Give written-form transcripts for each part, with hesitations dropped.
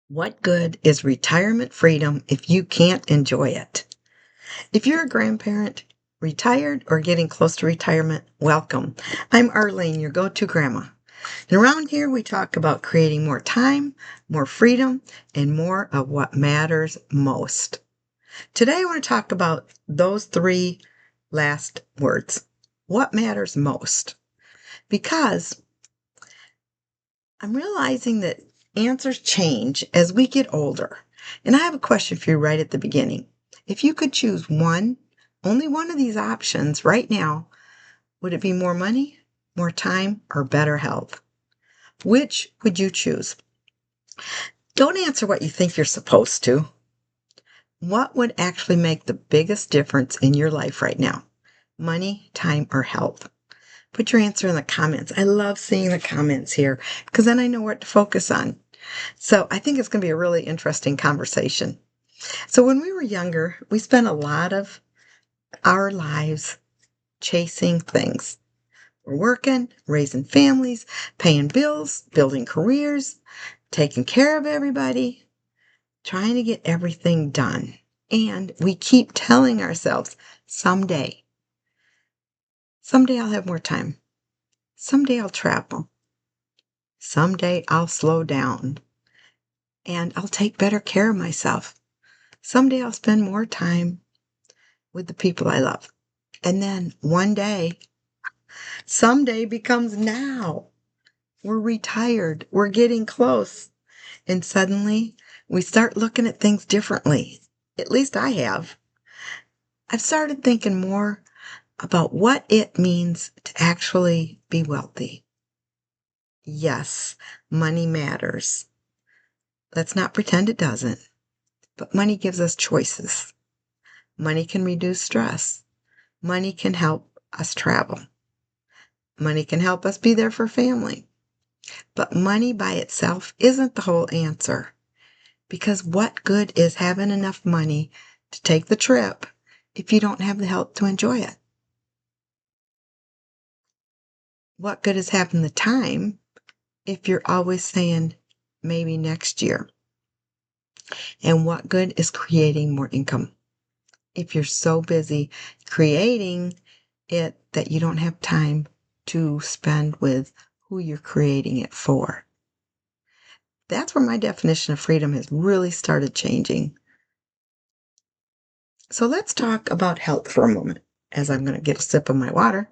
What good is retirement freedom if you can't enjoy it? If you're a grandparent, retired, or getting close to retirement, welcome. I'm Arleen, your go to grandma. And around here, we talk about creating more time, more freedom, and more of what matters most. Today, I want to talk about those three last words. What matters most? Because I'm realizing that answers change as we get older. And I have a question for you right at the beginning. If you could choose only one of these options right now, would it be more money, more time, or better health? Which would you choose? Don't answer what you think you're supposed to. What would actually make the biggest difference in your life right now? Money, time, or health? Put your answer in the comments. I love seeing the comments here because then I know what to focus on. So I think it's going to be a really interesting conversation. So when we were younger, we spent a lot of our lives chasing things. We're working, raising families, paying bills, building careers, taking care of everybody, trying to get everything done. And we keep telling ourselves, someday I'll have more time. Someday I'll travel. Someday I'll slow down and I'll take better care of myself. Someday I'll spend more time with the people I love. And then someday becomes now. We're retired. We're getting close. And suddenly we start looking at things differently. At least I have. I've started thinking more about what it means to actually be wealthy. Yes, money matters. Let's not pretend it doesn't. But money gives us choices. Money can reduce stress. Money can help us travel. Money can help us be there for family. But money by itself isn't the whole answer. Because what good is having enough money to take the trip if you don't have the health to enjoy it? What good is having the time if you're always saying maybe next year? And what good is creating more income if you're so busy creating it that you don't have time to spend with who you're creating it for? That's where my definition of freedom has really started changing. So let's talk about health for a moment as I'm going to get a sip of my water.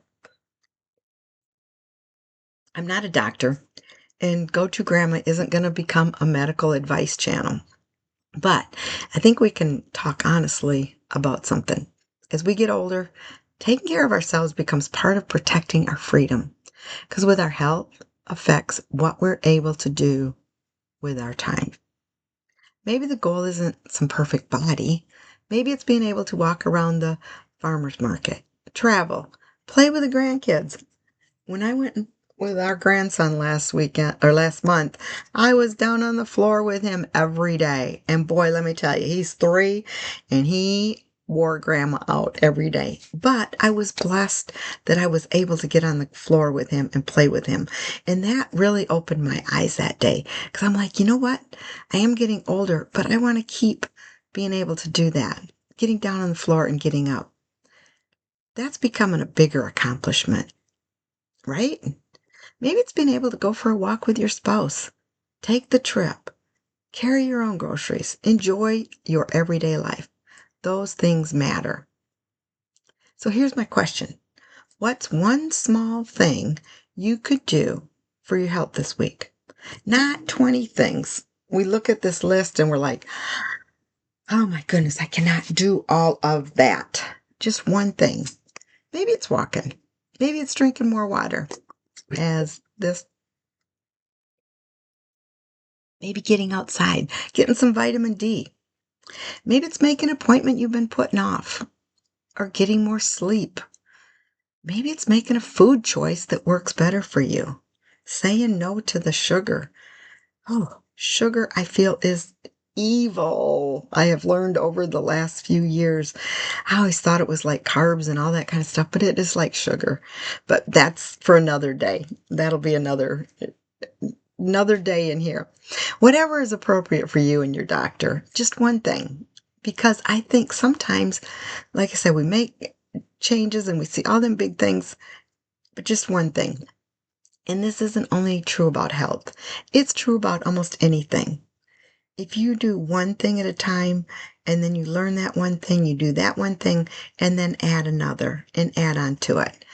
I'm not a doctor, and Go To Grandma isn't going to become a medical advice channel. But I think we can talk honestly about something. As we get older, taking care of ourselves becomes part of protecting our freedom. Because with our health affects what we're able to do with our time. Maybe the goal isn't some perfect body. Maybe it's being able to walk around the farmer's market, travel, play with the grandkids. When I went with our grandson last month, I was down on the floor with him every day. And boy, let me tell you, he's 3 and he wore grandma out every day. But I was blessed that I was able to get on the floor with him and play with him. And that really opened my eyes that day. Because I'm like, you know what? I am getting older, but I want to keep being able to do that. Getting down on the floor and getting up. That's becoming a bigger accomplishment, right? Maybe it's being able to go for a walk with your spouse, take the trip, carry your own groceries, enjoy your everyday life. Those things matter. So here's my question. What's one small thing you could do for your health this week? Not 20 things. We look at this list and we're like, oh my goodness, I cannot do all of that. Just one thing. Maybe it's walking. Maybe it's drinking more water. As this Maybe getting outside, getting some vitamin D. Maybe it's making an appointment you've been putting off or getting more sleep. Maybe it's making a food choice that works better for you. Saying no to the sugar. Oh, sugar, I feel, is evil. I have learned over the last few years. I always thought it was like carbs and all that kind of stuff, but it is like sugar. But that's for another day. That'll be another another day in here. Whatever is appropriate for you and your doctor, just one thing. Because I think sometimes, like I said, we make changes and we see all them big things, but just one thing. And this isn't only true about health. It's true about almost anything. If you do one thing at a time and then you learn that one thing, you do that one thing and then add another and add on to it.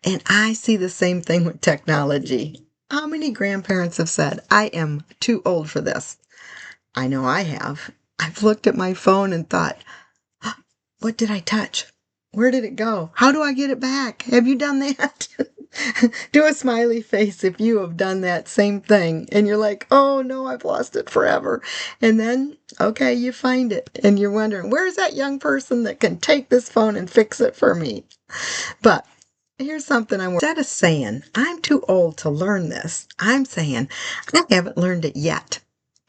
And I see the same thing with technology. How many grandparents have said, I am too old for this? I know I have. I've looked at my phone and thought, what did I touch? Where did it go? How do I get it back? Have you done that? Do a smiley face if you have done that same thing and you're like, oh no, I've lost it forever. And then, okay, you find it and you're wondering, where's that young person that can take this phone and fix it for me? But here's something instead of saying, I'm too old to learn this, I'm saying, I haven't learned it yet.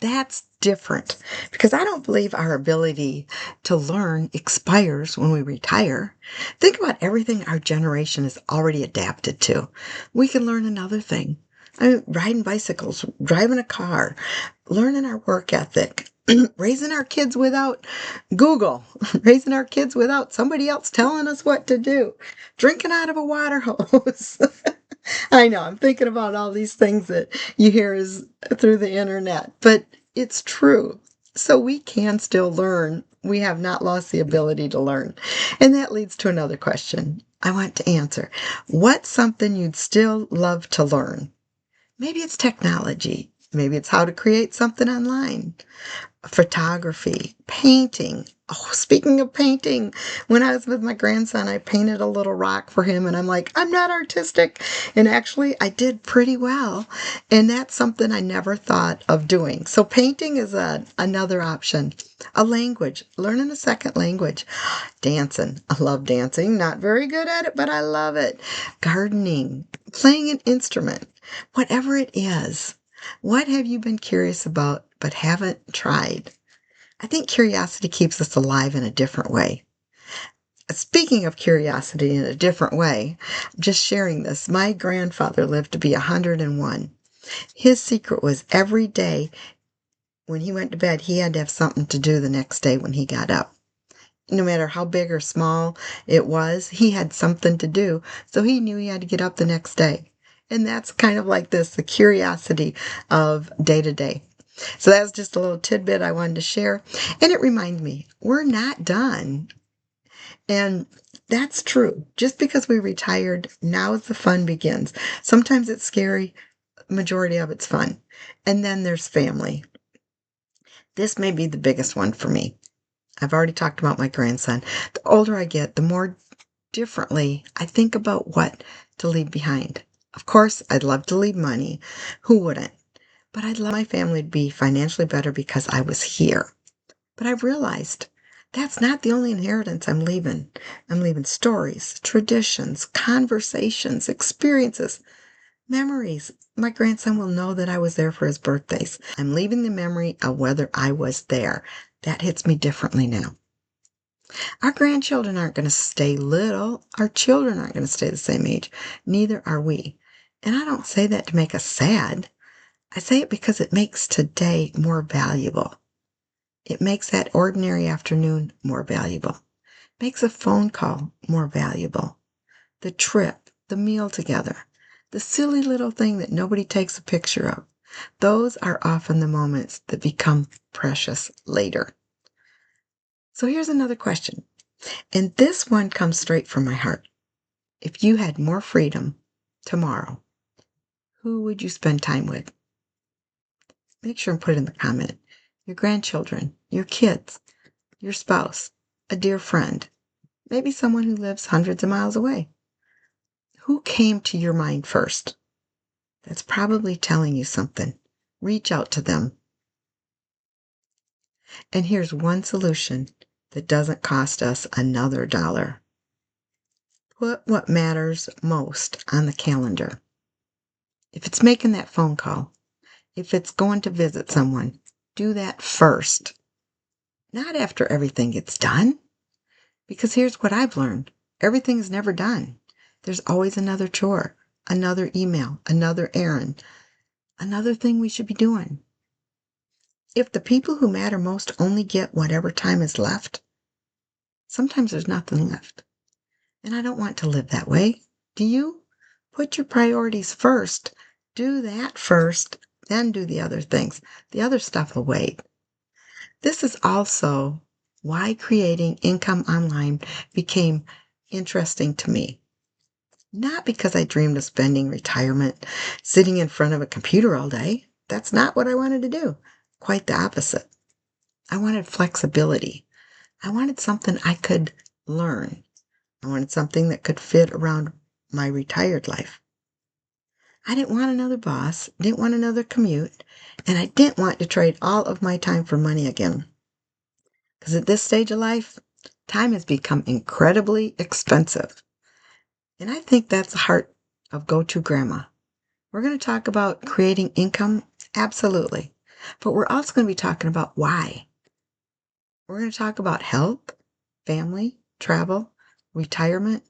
That's different because I don't believe our ability to learn expires when we retire. Think about everything our generation is already adapted to. We can learn another thing. I mean, riding bicycles, driving a car, learning our work ethic, raising our kids without Google, raising our kids without somebody else telling us what to do, drinking out of a water hose. I know, I'm thinking about all these things that you hear is through the internet, but it's true. So we can still learn. We have not lost the ability to learn. And that leads to another question I want to answer. What's something you'd still love to learn? Maybe it's technology. Maybe it's how to create something online. Photography, painting. Oh, speaking of painting, when I was with my grandson, I painted a little rock for him, and I'm like, I'm not artistic. And actually, I did pretty well. And that's something I never thought of doing. So painting is another option. A language, learning a second language. Dancing. I love dancing. Not very good at it, but I love it. Gardening, playing an instrument, whatever it is. What have you been curious about but haven't tried? I think curiosity keeps us alive in a different way. Speaking of curiosity in a different way, I'm just sharing this. My grandfather lived to be 101. His secret was every day when he went to bed, he had to have something to do the next day when he got up. No matter how big or small it was, he had something to do, so he knew he had to get up the next day. And that's kind of like this, the curiosity of day to day. So that was just a little tidbit I wanted to share. And it reminded me, we're not done. And that's true. Just because we retired, now the fun begins. Sometimes it's scary, majority of it's fun. And then there's family. This may be the biggest one for me. I've already talked about my grandson. The older I get, the more differently I think about what to leave behind. Of course, I'd love to leave money. Who wouldn't? But I'd love my family to be financially better because I was here. But I've realized that's not the only inheritance I'm leaving. I'm leaving stories, traditions, conversations, experiences, memories. My grandson will know that I was there for his birthdays. I'm leaving the memory of whether I was there. That hits me differently now. Our grandchildren aren't going to stay little. Our children aren't going to stay the same age. Neither are we. And I don't say that to make us sad. I say it because it makes today more valuable. It makes that ordinary afternoon more valuable. Makes a phone call more valuable. The trip, the meal together, the silly little thing that nobody takes a picture of. Those are often the moments that become precious later. So here's another question. And this one comes straight from my heart. If you had more freedom tomorrow, who would you spend time with? Make sure and put it in the comment. Your grandchildren, your kids, your spouse, a dear friend, maybe someone who lives hundreds of miles away. Who came to your mind first? That's probably telling you something. Reach out to them. And here's one solution that doesn't cost us another dollar. Put what matters most on the calendar. If it's making that phone call, if it's going to visit someone, do that first. Not after everything gets done. Because here's what I've learned. Everything's never done. There's always another chore, another email, another errand. another thing we should be doing. If the people who matter most only get whatever time is left, sometimes there's nothing left. And I don't want to live that way. Do you? Put your priorities first. Do that first, then do the other things. The other stuff will wait. This is also why creating income online became interesting to me. Not because I dreamed of spending retirement sitting in front of a computer all day. That's not what I wanted to do. Quite the opposite. I wanted flexibility. I wanted something I could learn. I wanted something that could fit around my retired life. I didn't want another boss, didn't want another commute, and I didn't want to trade all of my time for money again. Because at this stage of life, time has become incredibly expensive. And I think that's the heart of Go To Grandma. We're going to talk about creating income, absolutely. But we're also going to be talking about why. We're going to talk about health, family, travel, retirement,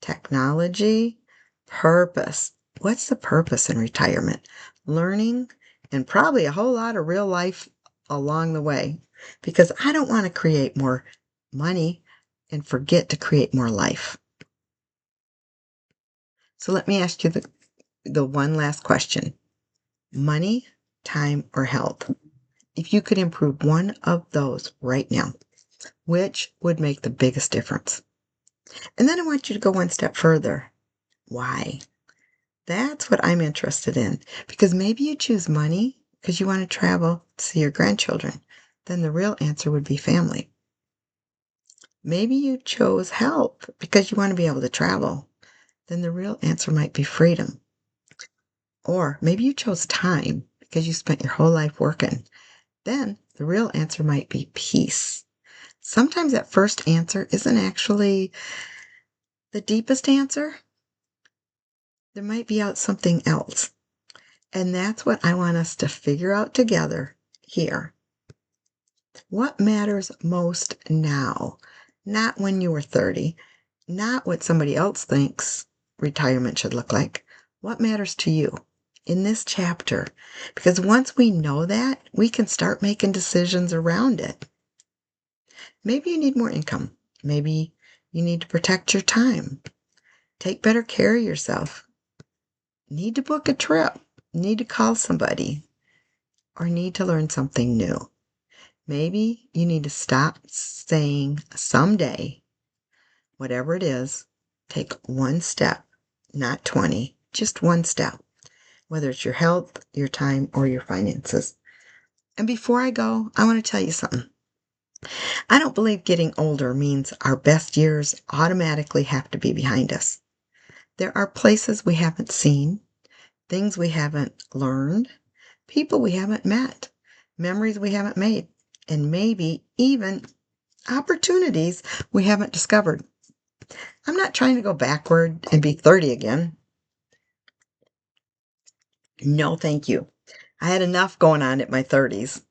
technology, purpose. What's the purpose in retirement? Learning, and probably a whole lot of real life along the way. Because I don't want to create more money and forget to create more life. So let me ask you the one last question. Money, time, or health? If you could improve one of those right now, which would make the biggest difference? And then I want you to go one step further. Why? That's what I'm interested in. Because maybe you choose money because you want to travel to see your grandchildren. Then the real answer would be family. Maybe you chose health because you want to be able to travel. Then the real answer might be freedom. Or maybe you chose time because you spent your whole life working. Then the real answer might be peace. Sometimes that first answer isn't actually the deepest answer. There might be out something else. And that's what I want us to figure out together here. What matters most now? Not when you were 30, not what somebody else thinks retirement should look like. What matters to you in this chapter? Because once we know that, we can start making decisions around it. Maybe you need more income. Maybe you need to protect your time. Take better care of yourself. Need to book a trip. Need to call somebody. Or need to learn something new. Maybe you need to stop saying someday, whatever it is, take one step, not 20, just one step, whether it's your health, your time, or your finances. And before I go, I want to tell you something. I don't believe getting older means our best years automatically have to be behind us. There are places we haven't seen, things we haven't learned, people we haven't met, memories we haven't made, and maybe even opportunities we haven't discovered. I'm not trying to go backward and be 30 again. No, thank you. I had enough going on at my 30s.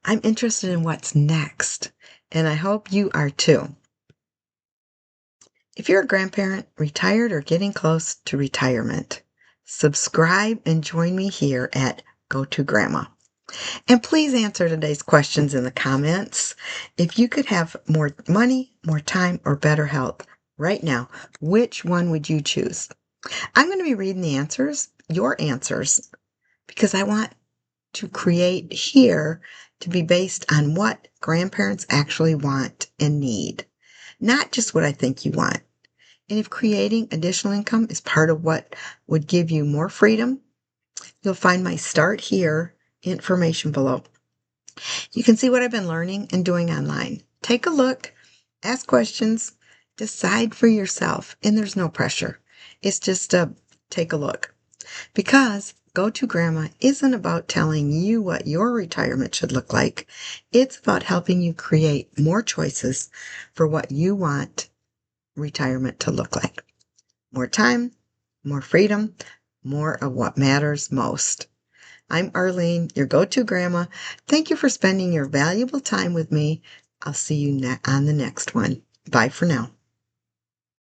I'm interested in what's next, and I hope you are too. If you're a grandparent, retired, or getting close to retirement, subscribe and join me here at Go To Grandma. And please answer today's questions in the comments. If you could have more money, more time, or better health right now, which one would you choose? I'm going to be reading the answers, your answers, because I want to create here to be based on what grandparents actually want and need, not just what I think you want. And if creating additional income is part of what would give you more freedom, you'll find my Start Here information below. You can see what I've been learning and doing online. Take a look, ask questions, decide for yourself, and there's no pressure. It's just take a look. Because Go To Grandma isn't about telling you what your retirement should look like. It's about helping you create more choices for what you want retirement to look like. More time, more freedom, more of what matters most. I'm Arleen, your Go To Grandma. Thank you for spending your valuable time with me. I'll see you on the next one. Bye for now.